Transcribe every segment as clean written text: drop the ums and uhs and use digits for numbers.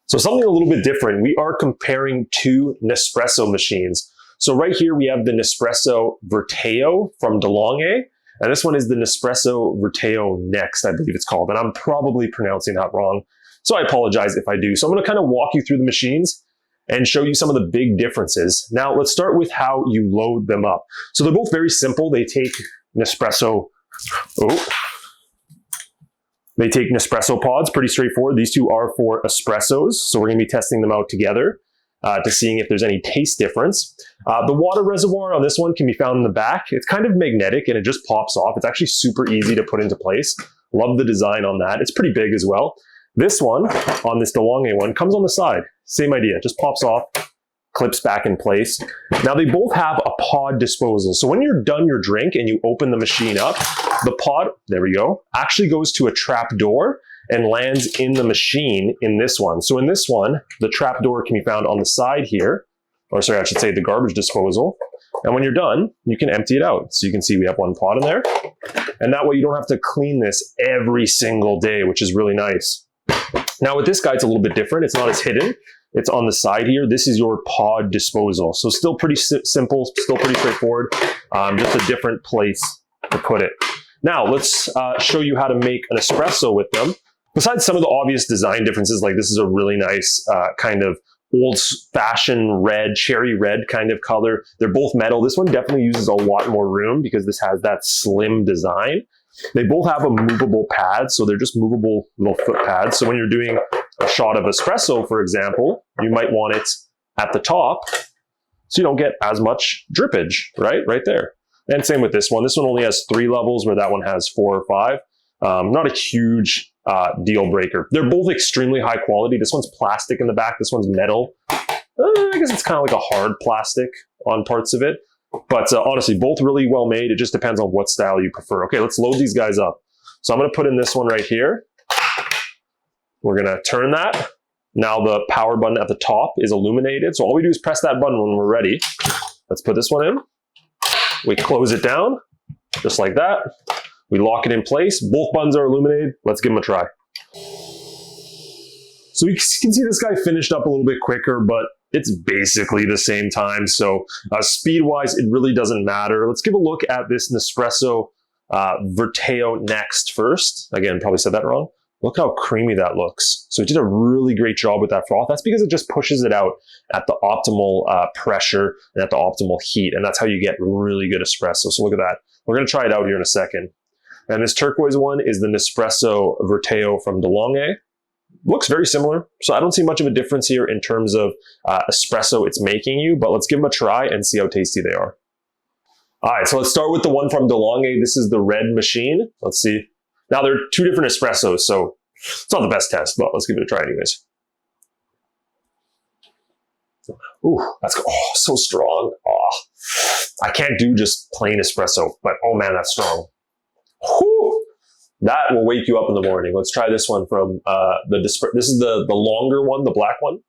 So something a little bit different. We are comparing two Nespresso machines. So right here we have the Nespresso Vertuo from DeLonghi, and this one is the Nespresso Vertuo Next, I believe it's called. And I'm probably pronouncing that wrong, so I apologize if I do. So I'm going to kind of walk you through the machines and show you some of the big differences. Now let's start with how you load them up. So they're both very simple. They take Nespresso pods, pretty straightforward. These two are for espressos, so we're going to be testing them out together to seeing if there's any taste difference. The water reservoir on this one can be found in the back. It's kind of magnetic and it just pops off. It's actually super easy to put into place. Love the design on that. It's pretty big as well. This one, on this DeLonghi one, comes on the side. Same idea, just pops off, clips back in place. Now they both have a pod disposal. So when you're done your drink and you open the machine up, the pod, there we go, actually goes to a trap door and lands in the machine in this one. So in this one, the trap door can be found on the side here, or sorry, I should say the garbage disposal. And when you're done, you can empty it out. So you can see we have one pod in there. And that way you don't have to clean this every single day, which is really nice. Now with this guy, it's a little bit different. It's not as hidden. It's on the side here. This is your pod disposal. So still pretty simple, still pretty straightforward, just a different place to put it. Now let's show you how to make an espresso with them. Besides some of the obvious design differences, like this is a really nice kind of old-fashioned red, cherry red kind of color. They're both metal. This one definitely uses a lot more room because this has that slim design. They both have a movable pad, so they're just movable little foot pads. So when you're doing a shot of espresso, for example, you might want it at the top so you don't get as much drippage, right there. And same with this one. This one only has 3 levels where that one has 4 or 5. Not a huge deal breaker. They're both extremely high quality. This one's plastic in the back. This one's metal. I guess it's kind of like a hard plastic on parts of it. But honestly, both really well made. It just depends on what style you prefer. Okay, let's load these guys up. So I'm going to put in this one right here. We're going to turn that. Now the power button at the top is illuminated. So all we do is press that button when we're ready. Let's put this one in. We close it down, just like that. We lock it in place. Both buttons are illuminated. Let's give them a try. So you can see this guy finished up a little bit quicker, but it's basically the same time. So speed-wise, it really doesn't matter. Let's give a look at this Nespresso Vertuo Next first. Again, probably said that wrong. Look how creamy that looks. So it did a really great job with that froth. That's because it just pushes it out at the optimal pressure and at the optimal heat. And that's how you get really good espresso. So look at that. We're going to try it out here in a second. And this turquoise one is the Nespresso Vertuo from DeLonghi. Looks very similar. So I don't see much of a difference here in terms of espresso it's making you, but let's give them a try and see how tasty they are. All right, so let's start with the one from DeLonghi. This is the red machine. Let's see. Now they're 2 different espressos, so it's not the best test, but let's give it a try anyways. Ooh, that's so strong. Oh, I can't do just plain espresso, but oh man, that's strong. Whew. That will wake you up in the morning. Let's try this one from this is the longer one, the black one.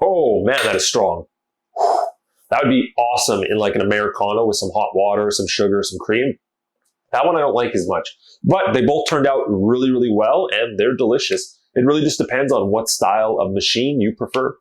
Oh man, that is strong. That would be awesome in like an Americano with some hot water, some sugar, some cream. That one I don't like as much, but they both turned out really, really well and they're delicious. It really just depends on what style of machine you prefer.